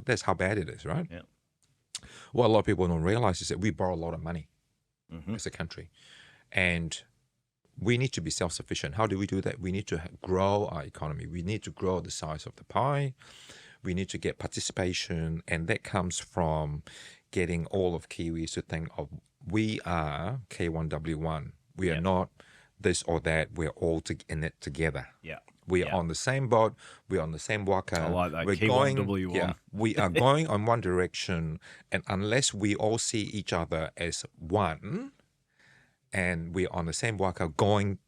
that's how bad it is, right? Yeah. What a lot of people don't realize is that we borrow a lot of money as a country, and we need to be self-sufficient. How do we do that? We need to grow our economy. We need to grow the size of the pie. We need to get participation, and that comes from getting all of Kiwis to think of we are K1W1. We are not this or that. We're all in it together. Yeah. We are on the same boat. We're on the same waka. I like that. We're K1W1. Yeah, we are going on one direction, and unless we all see each other as one, and we're on the same waka going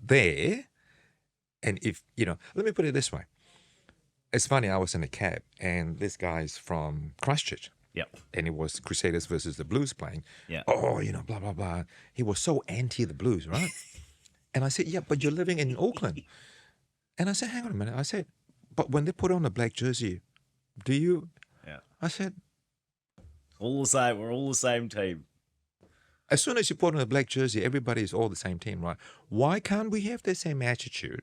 there, and if let me put it this way. It's funny. I was in a cab, and this guy's from Christchurch. Yeah. And it was Crusaders versus the Blues playing. Yeah. Oh, blah blah blah. He was so anti the Blues, right? And I said, yeah, but you're living in Auckland. And I said, hang on a minute. I said, but when they put on a black jersey, do you? Yeah. I said, all the same. We're all the same team. As soon as you put on a black jersey, everybody is all the same team, right? Why can't we have the same attitude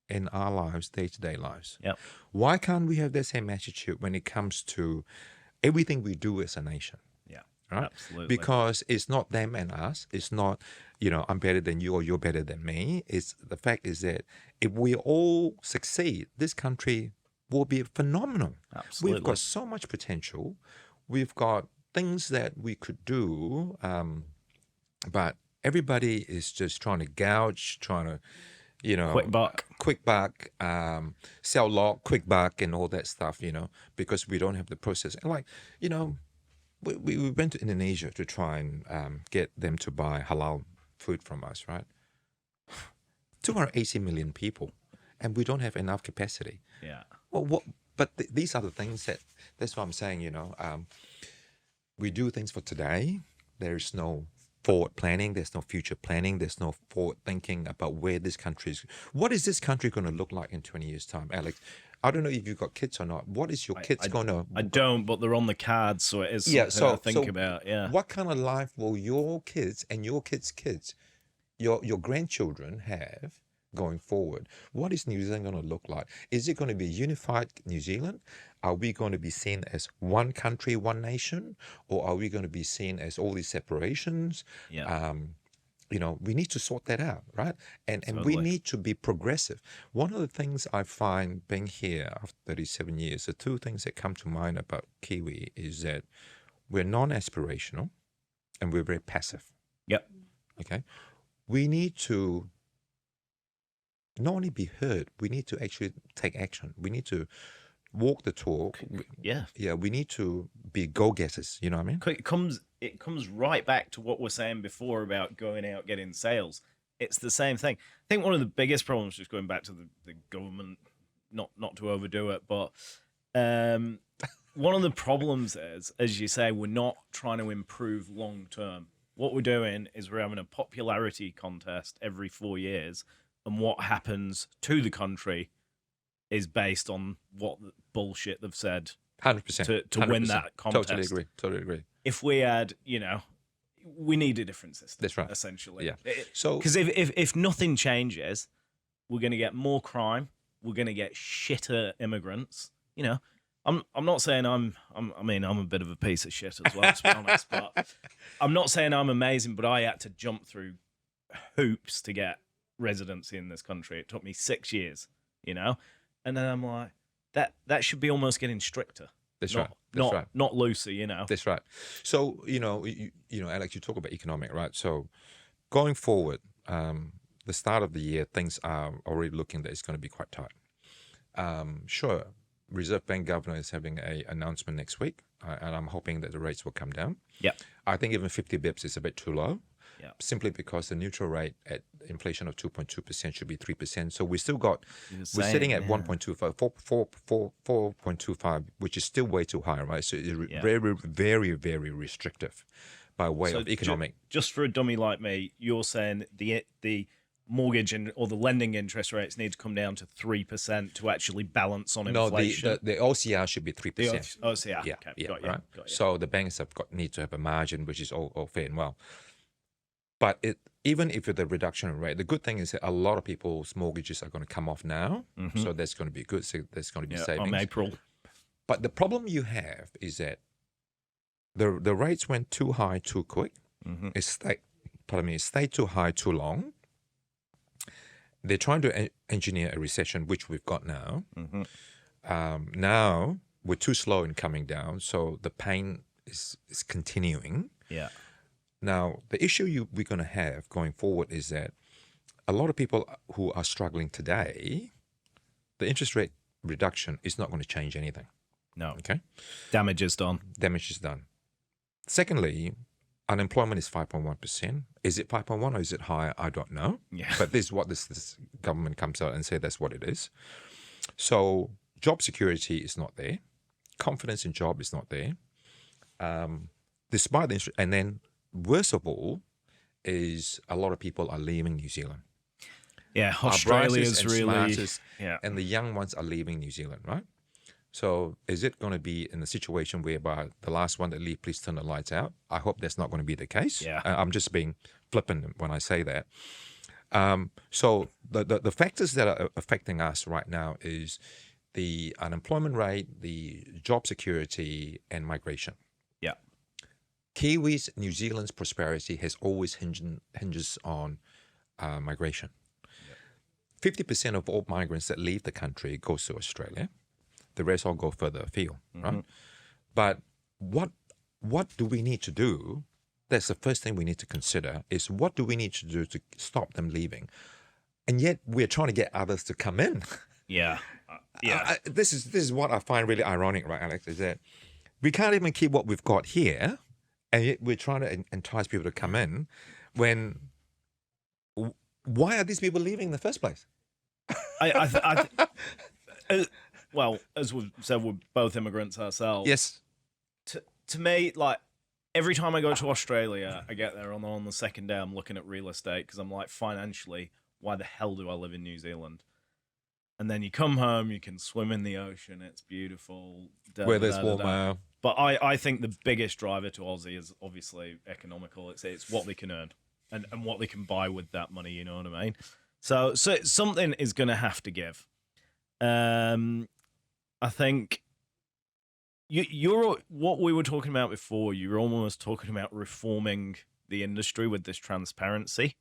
in our lives, day-to-day lives? Yeah. Why can't we have the same attitude when it comes to everything we do as a nation? Yeah. Right? Absolutely. Because it's not them and us. It's not, I'm better than you or you're better than me. It's the fact is that if we all succeed, this country will be phenomenal. Absolutely. We've got so much potential. We've got things that we could do, but everybody is just trying to gouge, trying to, quick buck, sell lot, quick buck, and all that stuff, because we don't have the process. And we went to Indonesia to try and get them to buy halal food from us, right? 280 million people, and we don't have enough capacity. Yeah. Well, but these are the things that's what I'm saying, we do things for today. There's no forward planning. There's no future planning. There's no forward thinking about where this country is. What is this country going to look like in 20 years' time, Alex? I don't know if you've got kids or not. What is your kids going to... I don't, but they're on the cards, so it is something to think about. Yeah. What kind of life will your kids and your kids' kids, your grandchildren have going forward? What is New Zealand going to look like? Is it going to be a unified New Zealand? Are we going to be seen as one country, one nation? Or are we going to be seen as all these separations? Yeah. We need to sort that out, right? And we need to be progressive. One of the things I find being here after 37 years, the two things that come to mind about Kiwi is that we're non-aspirational and we're very passive. Yep. Okay? We need to not only be heard, we need to actually take action. We need to walk the talk. Yeah. Yeah, we need to be go-getters, you know what I mean? It comes right back to what we're saying before about going out getting sales. It's the same thing. I think one of the biggest problems, just going back to the government, not to overdo it, but one of the problems is, as you say, we're not trying to improve long term. What we're doing is we're having a popularity contest every 4 years, and what happens to the country is based on what bullshit they've said 100% to win that contest. Totally agree. If we had, we need a different system. That's right. Essentially. Yeah. So, because if nothing changes, we're going to get more crime. We're going to get shitter immigrants. I'm not saying I'm a bit of a piece of shit as well, to be honest. But I'm not saying I'm amazing. But I had to jump through hoops to get residency in this country. It took me 6 years. And then I'm like, that should be almost getting stricter. That's right. Not looser, That's right. So, Alex, you talk about economic, right? So going forward, the start of the year, things are already looking that it's going to be quite tight. Sure, Reserve Bank Governor is having an announcement next week, and I'm hoping that the rates will come down. Yeah. I think even 50 bips is a bit too low. Yeah. Simply because the neutral rate at inflation of 2.2% should be 3%. So we're sitting at 1.25, 4.25, which is still way too high, right? So it's very, very, very restrictive by way of economic. Just for a dummy like me, you're saying the mortgage or the lending interest rates need to come down to 3% to actually balance on inflation. No, the OCR should be 3%. The OCR. Yeah, okay, yeah, got you. Right. So the banks need to have a margin, which is all fair and well. But even if it's a reduction in rate, the good thing is that a lot of people's mortgages are going to come off now. Mm-hmm. So that's going to be good. So there's going to be savings. On April. But the problem you have is that the rates went too high too quick. Mm-hmm. It stayed too high too long. They're trying to engineer a recession, which we've got now. Mm-hmm. Now we're too slow in coming down. So the pain is continuing. Yeah. Now, the issue we're going to have going forward is that a lot of people who are struggling today, the interest rate reduction is not going to change anything. No. Okay? Damage is done. Secondly, unemployment is 5.1%. Is it 5.1 or is it higher? I don't know. Yeah. But this is what this government comes out and say that's what it is. So job security is not there. Confidence in job is not there. Despite the interest, and then worst of all is a lot of people are leaving New Zealand. Yeah, Australia is really... And the young ones are leaving New Zealand, right? So is it going to be in a situation whereby the last one that leave, please turn the lights out? I hope that's not going to be the case. Yeah. I'm just being flippant when I say that. So the factors that are affecting us right now is the unemployment rate, the job security, and migration. Yeah. Kiwis, New Zealand's prosperity has always hinges on migration. 50% of all migrants that leave the country goes to Australia. The rest all go further afield, right? But what do we need to do? That's the first thing we need to consider is what do we need to do to stop them leaving? And yet we're trying to get others to come in. Yeah. This is what I find really ironic, right, Alex, is that we can't even keep what we've got here, and yet we're trying to entice people to come in when... Why are these people leaving in the first place? Well, as we've said, we're both immigrants ourselves. Yes. To me, like, every time I go to Australia, I get there on the second day, I'm looking at real estate because I'm like, financially, why the hell do I live in New Zealand? And then you come home, you can swim in the ocean, it's beautiful. Weather's warmer. But I think the biggest driver to Aussie is obviously economical. It's what they can earn and what they can buy with that money, you know what I mean? So something is going to have to give. I think you're what we were talking about before. You're almost talking about reforming the industry with this transparency.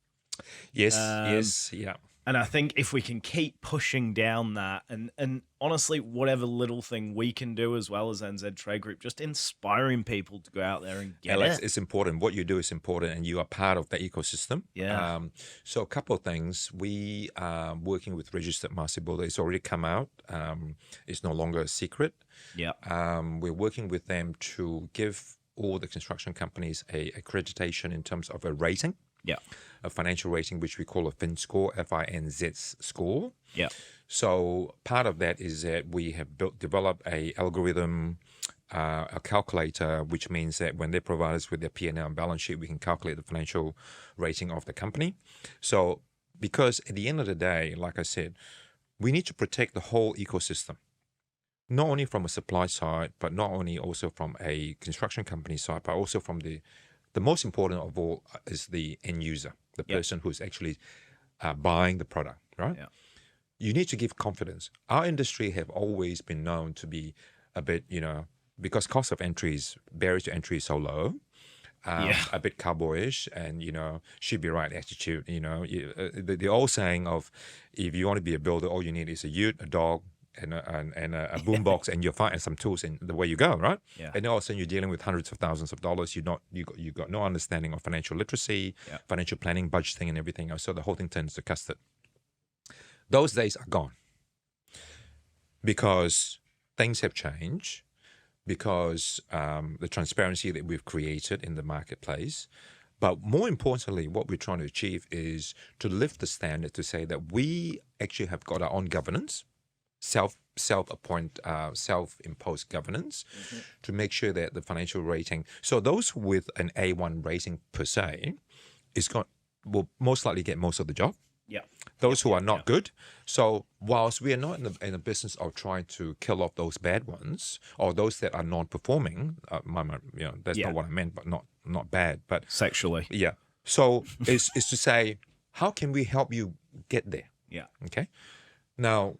Yes, yeah. And I think if we can keep pushing down that, and honestly, whatever little thing we can do as well as NZ Trade Group, just inspiring people to go out there and get Alex, it. it's important. What you do is important, and you are part of the ecosystem. Yeah. So a couple of things. We are working with Registered Master Builder. It's already come out. It's no longer a secret. Yeah. We're working with them to give all the construction companies a accreditation in terms of a rating. Yeah. A financial rating, which we call a FIN score, FINZ score. Yeah. So part of that is that we have developed a algorithm a calculator, which means that when they provide us with their P&L and balance sheet, we can calculate the financial rating of the company. So because at the end of the day, like I said, we need to protect the whole ecosystem, not only from a supply side, but not only also from a construction company side, but also from the most important of all is the end user, the person who's actually buying the product, right? Yeah. You need to give confidence. Our industry have always been known to be a bit, because cost of barriers to entry is so low, a bit cowboyish, and, should be right attitude. The old saying of, if you want to be a builder, all you need is a ute, a dog, and a boombox, and you're fine, and some tools, and the way you go, right? Yeah. And all of a sudden you're dealing with hundreds of thousands of dollars. You got no understanding of financial literacy, financial planning, budgeting, and everything else. So the whole thing turns to custard. Those days are gone because things have changed, because the transparency that we've created in the marketplace. But more importantly, what we're trying to achieve is to lift the standard to say that we actually have got our own governance, self-imposed governance, to make sure that the financial rating. So those with an A1 rating per se will most likely get most of the job. Yeah. Those who are not good. So whilst we are not in the business of trying to kill off those bad ones or those that are non-performing, that's not what I meant, but not bad, but sexually. Yeah. So is to say, how can we help you get there? Yeah. Okay. Now,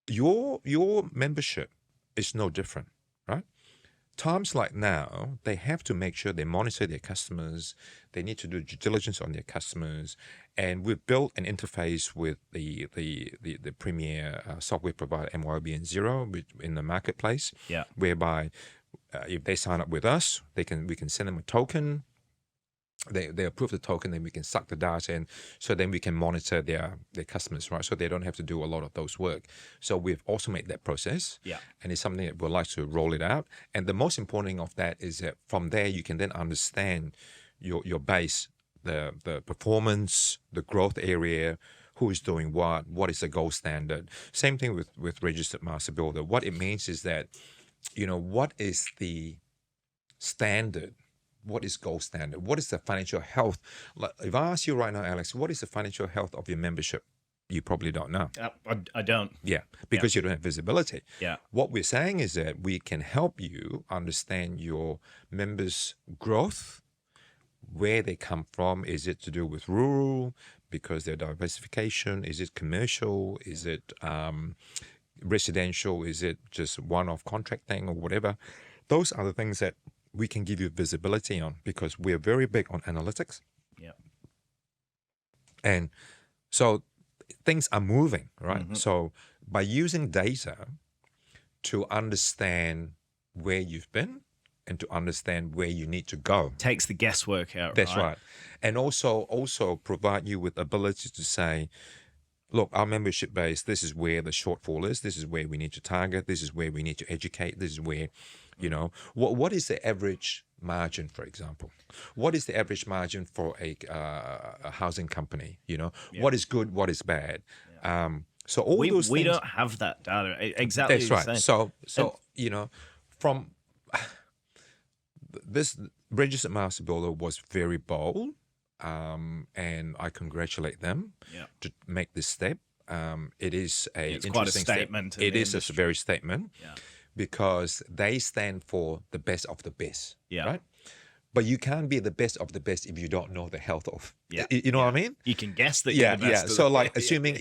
your membership is no different, right? Times like now, they have to make sure they monitor their customers. They need to do due diligence on their customers, and we've built an interface with the premier software provider MYOB and Xero in the marketplace. Yeah. Whereby, if they sign up with us, we can send them a token. They approve the token, then we can suck the data in, so then we can monitor their customers, right? So they don't have to do a lot of those work. So we've automated that process, and it's something that we'd like to roll it out. And the most important thing of that is that from there you can then understand your base, the performance, the growth area, who is doing what is the gold standard. Same thing with registered master builder. What it means is that, what is the standard? What is gold standard? What is the financial health? If I ask you right now, Alex, what is the financial health of your membership? You probably don't know. I don't. Yeah, because you don't have visibility. Yeah. What we're saying is that we can help you understand your members' growth, where they come from. Is it to do with rural, because their diversification? Is it commercial? Is it residential? Is it just one-off contracting or whatever? Those are the things that we can give you visibility on, because we're very big on analytics. Yeah. And so things are moving, right? Mm-hmm. So by using data to understand where you've been and to understand where you need to go. Takes the guesswork out. That's right. And also provide you with ability to say, look, our membership base, this is where the shortfall is. This is where we need to target. This is where we need to educate. This is where, what is the average margin, for example? What is the average margin for a housing company? What is good? What is bad? Yeah. So all those things. We don't have that data. Exactly. That's right. So from this registered master builder was very bold. And I congratulate them to make this step. It is it's quite a statement. It is a very statement, because they stand for the best of the best, right? But you can't be the best of the best if you don't know the health of. You know what I mean? You can guess that. You're the best. So like assuming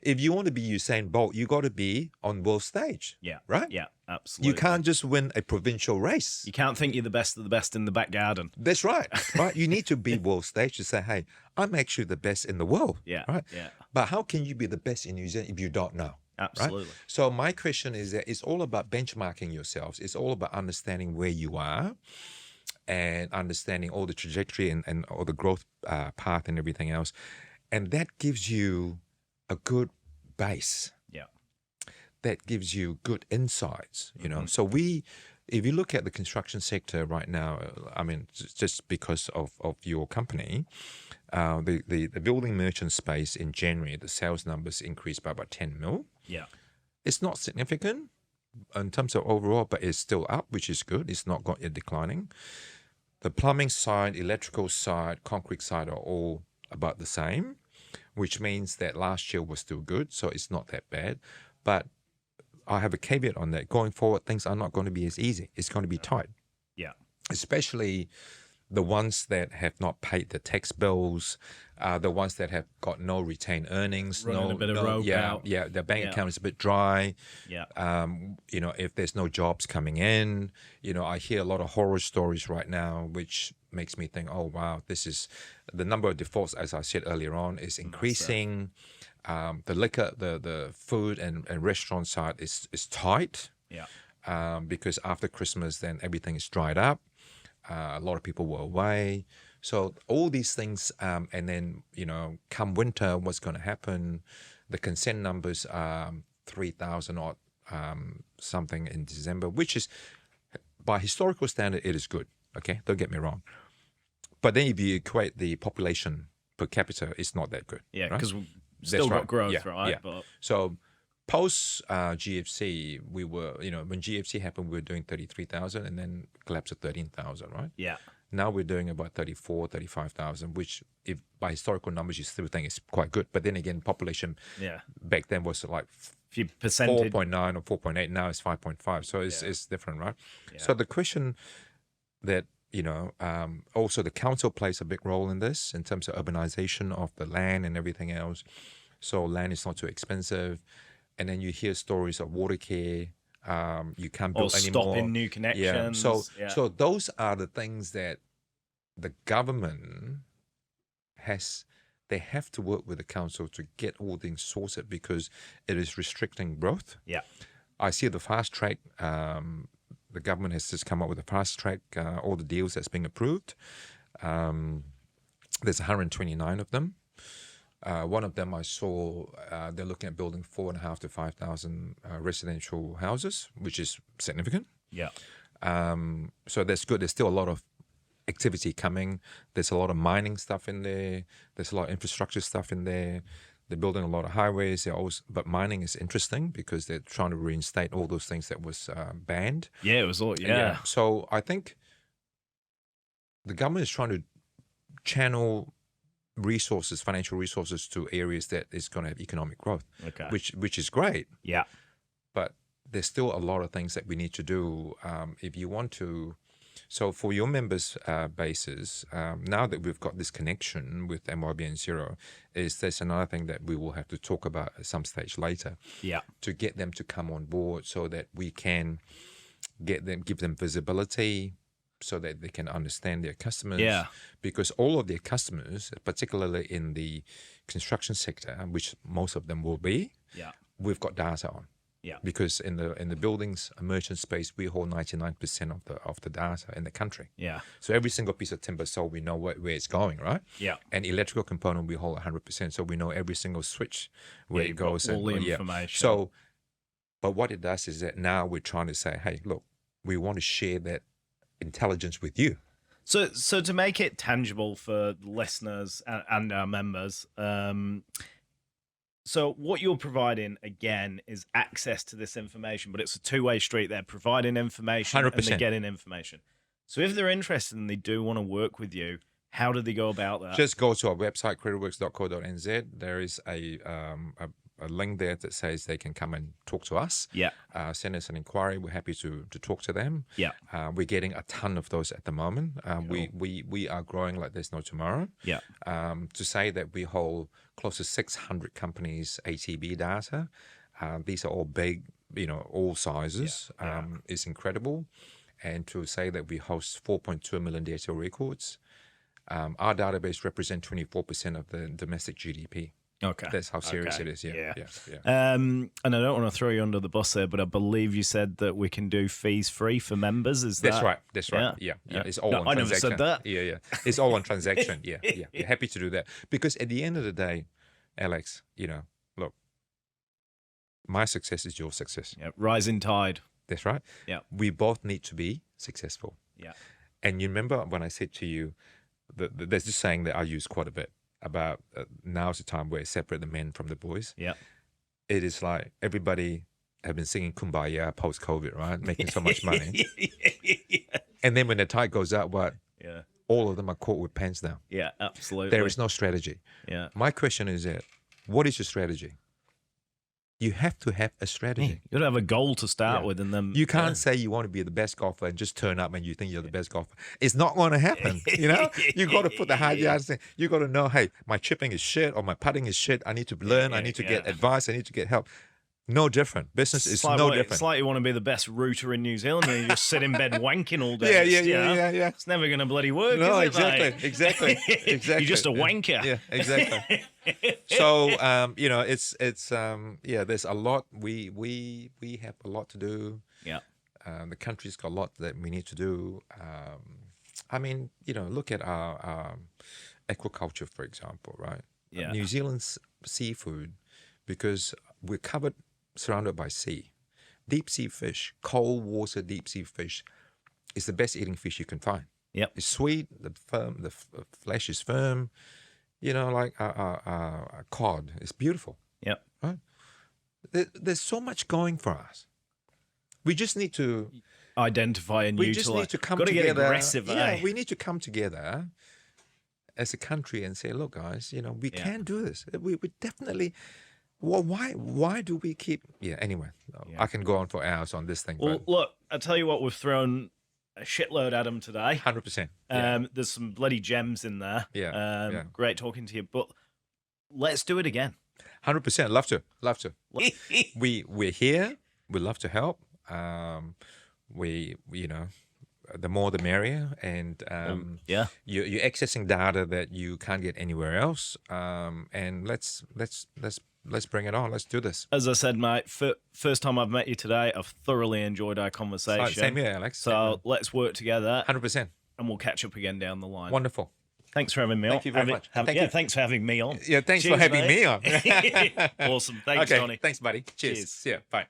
if you want to be Usain Bolt, you got to be on world stage. Right. Yeah. Absolutely. You can't just win a provincial race. You can't think you're the best of the best in the back garden. That's right. Right. You need to be world stage to say, hey, I'm actually the best in the world. Yeah. Right. Yeah. But how can you be the best in New Zealand if you don't know? Absolutely. Right? So my question is that it's all about benchmarking yourselves. It's all about understanding where you are and understanding all the trajectory and all the growth path and everything else. And that gives you a good base. Yeah. That gives you good insights, So if you look at the construction sector right now, I mean, just because of your company, the building merchant space in January, the sales numbers increased by about 10 mil. Yeah. It's not significant, in terms of overall, but it's still up, which is good. It's not got yet declining. The plumbing side, electrical side, concrete side are all about the same, which means that last year was still good, so it's not that bad. But I have a caveat on that. Going forward, things are not going to be as easy. It's going to be tight. Yeah. Especially the ones that have not paid the tax bills, the ones that have got no retained earnings, Running a bit of rope out. their bank account is a bit dry. Yeah. If there's no jobs coming in, I hear a lot of horror stories right now, which makes me think, oh wow, this is the number of defaults, as I said earlier on, is increasing. The liquor, the food and restaurant side is tight. Yeah. Because after Christmas, then everything is dried up. A lot of people were away. So all these things, and then, come winter, what's going to happen? The consent numbers are 3,000 odd something in December, which is, by historical standard, it is good. Okay, don't get me wrong. But then if you equate the population per capita, it's not that good. Yeah, right? because we've still got growth, yeah, right? Yeah. But so post GFC, we were, when GFC happened, we were doing 33,000 and then collapsed to 13,000, right? yeah. Now we're doing about 34, 35,000, which, if by historical numbers, you still think is quite good. But then again, population Yeah. back then was like Few percentage. 4.9 or 4.8. Now it's 5.5. So it's different, right? Yeah. So the question that, also the council plays a big role in this in terms of urbanization of the land and everything else. So land is not too expensive. And then you hear stories of water care. You can't build anymore. Stopping new connections. Yeah. So those are the things that the government they have to work with the council to get all things sorted, because it is restricting growth. Yeah. I see the fast track. The government has just come up with a fast track, all the deals that's being approved. There's 129 of them. One of them I saw, they're looking at building 4,500 to 5,000 residential houses, which is significant. Yeah. So that's good. There's still a lot of activity coming. There's a lot of mining stuff in there. There's a lot of infrastructure stuff in there. They're building a lot of highways. But mining is interesting because they're trying to reinstate all those things that was banned. Yeah, it was all, yeah. So I think the government is trying to channel resources, financial resources, to areas that is going to have economic growth, Okay. which is great. Yeah. But there's still a lot of things that we need to do if you want to. So for your members' bases, now that we've got this connection with MYBN Zero, there's another thing that we will have to talk about at some stage later. Yeah. To get them to come on board so that we can give them visibility, so that they can understand their customers. Yeah. Because all of their customers, particularly in the construction sector, which most of them will be, Yeah. we've got data on. Yeah. Because in the buildings merchant space, we hold 99% of the data in the country. Yeah. So every single piece of timber sold, we know where it's going, right? Yeah. And electrical component, we hold 100%, so we know every single switch where it goes. All the yeah. information. So, but what it does is that now we're trying to say, hey, look, we want to share that intelligence with you. So to make it tangible for listeners and our members, so what you're providing, again, is access to this information, but it's a two-way street. They're providing information 100%. and they're getting information. So if they're interested and they do want to work with you, how do they go about that? Just go to our website, creditworks.co.nz. There is a link there that says they can come and talk to us. Yeah. Send us an inquiry. We're happy to talk to them. Yeah. We're getting a ton of those at the moment. Cool. We are growing like there's no tomorrow. Yeah. To say that we hold close to 600 companies' ATB data. These are all big, all sizes. Yeah. Is incredible. And to say that we host 4.2 million data records. Our database represents 24% of the domestic GDP. Okay. That's how serious Okay. it is. Yeah. And I don't want to throw you under the bus there, but I believe you said that we can do fees free for members. Is that? That's right. Yeah. It's all on I transaction. never said that. Yeah. It's all on transaction. Yeah. We're happy to do that. Because at the end of the day, Alex, look, my success is your success. Yeah. Rising tide. That's right. Yeah. We both need to be successful. Yeah. And you remember when I said to you, there's this saying that I use quite a bit about now's the time where separate the men from the boys. Yeah. It is like everybody have been singing Kumbaya post-COVID, right? Making so much money. And then when the tide goes up, what? Yeah. All of them are caught with pants down. Yeah, absolutely. There is no strategy. Yeah. My question is that, what is your strategy? You have to have a strategy. You got to have a goal to start with, and then you can't say you want to be the best golfer and just turn up and you think you're the best golfer. It's not going to happen. You know, you got to put the hard yards in. You got to know, hey, my chipping is shit or my putting is shit. I need to learn. I need to get advice. I need to get help. No different. Business is no different. It's like you want to be the best rooter in New Zealand and you just sit in bed wanking all day. Yeah. It's never going to bloody work, no, is it, exactly. You're just a wanker. Yeah, exactly. So, you know, it's there's a lot. We have a lot to do. Yeah. The country's got a lot that we need to do. I mean, you know, look at our aquaculture, for example, right? Yeah. New Zealand's seafood, because we're surrounded by sea. Deep sea fish, cold water deep sea fish is the best eating fish you can find. Yep. It's sweet, the flesh is firm, you know, like a cod. It's beautiful. Yep. Right? There's so much going for us. We just need to identify and we utilize. just need to come Got to together. get aggressive, Yeah, we need to come together as a country and say, look, guys, you know, we can do this. We definitely... Well, why do we keep... Yeah, anyway, I can go on for hours on this thing. Well, look, I'll tell you what, we've thrown a shitload at them today. 100%. There's some bloody gems in there. Yeah. Great talking to you, but let's do it again. 100%. Love to. We're here. We love to help. You know, the more the merrier, and you're accessing data that you can't get anywhere else. And let's bring it on. Let's do this. As I said, mate, first time I've met you today, I've thoroughly enjoyed our conversation. Same here, Alex. So let's work together. 100%. And we'll catch up again down the line. Wonderful. Thanks for having me on. Thank you very much. Thank you. Thanks for having me on. Yeah, thanks for having me on. Awesome. Thanks, Johnny. Thanks, buddy. Cheers. See ya. Bye.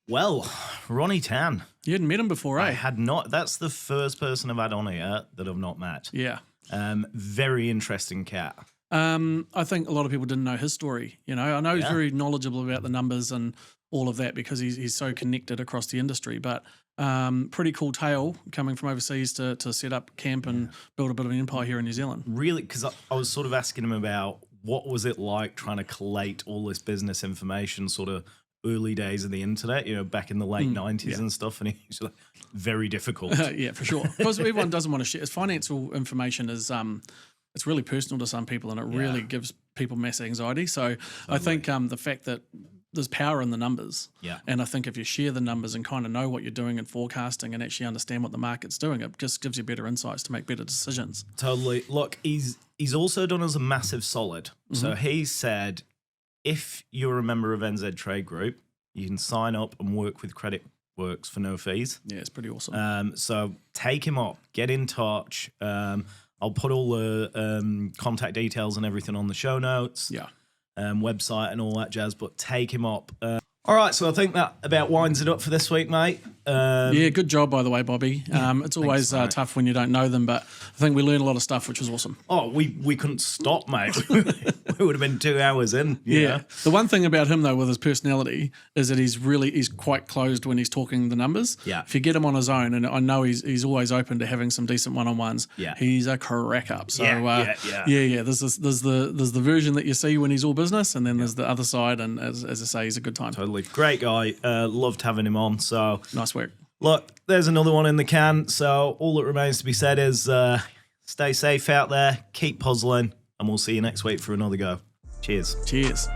Well, Ronnie Tan. You hadn't met him before, eh? I had not. That's the first person I've had on here that I've not met. Yeah. Very interesting cat. I think a lot of people didn't know his story. You know, I know he's very knowledgeable about the numbers and all of that because he's so connected across the industry. But pretty cool tale coming from overseas to set up camp and build a bit of an empire here in New Zealand. Really, because I was sort of asking him about what was it like trying to collate all this business information, sort of early days of the internet, you know, back in the late 90s and stuff. And he's like, very difficult. Yeah, for sure. Because everyone doesn't want to share. Financial information is it's really personal to some people, and it really gives people mass anxiety. So I think the fact that there's power in the numbers, and I think if you share the numbers and kind of know what you're doing in forecasting and actually understand what the market's doing, it just gives you better insights to make better decisions. Totally. Look, he's also done us a massive solid. So he said, if you're a member of NZ Trade Group, you can sign up and work with Creditworks for no fees. Yeah, it's pretty awesome. So take him up, get in touch. I'll put all the contact details and everything on the show notes. Yeah. Website and all that jazz, but take him up. All right, so I think that about winds it up for this week, mate. Yeah, good job, by the way, Bobby. It's always tough when you don't know them, but I think we learned a lot of stuff, which was awesome. Oh, we couldn't stop, mate. We would have been 2 hours in. You know? The one thing about him, though, with his personality is that he's quite closed when he's talking the numbers. Yeah. If you get him on his own, and I know he's always open to having some decent one-on-ones, he's a crack up. So, There's the version that you see when he's all business, and then there's the other side, and as I say, he's a good time. Totally. Great guy. Loved having him on. So nice work. Look, there's another one in the can. So all that remains to be said is stay safe out there, keep puzzling, and we'll see you next week for another go. Cheers. Cheers.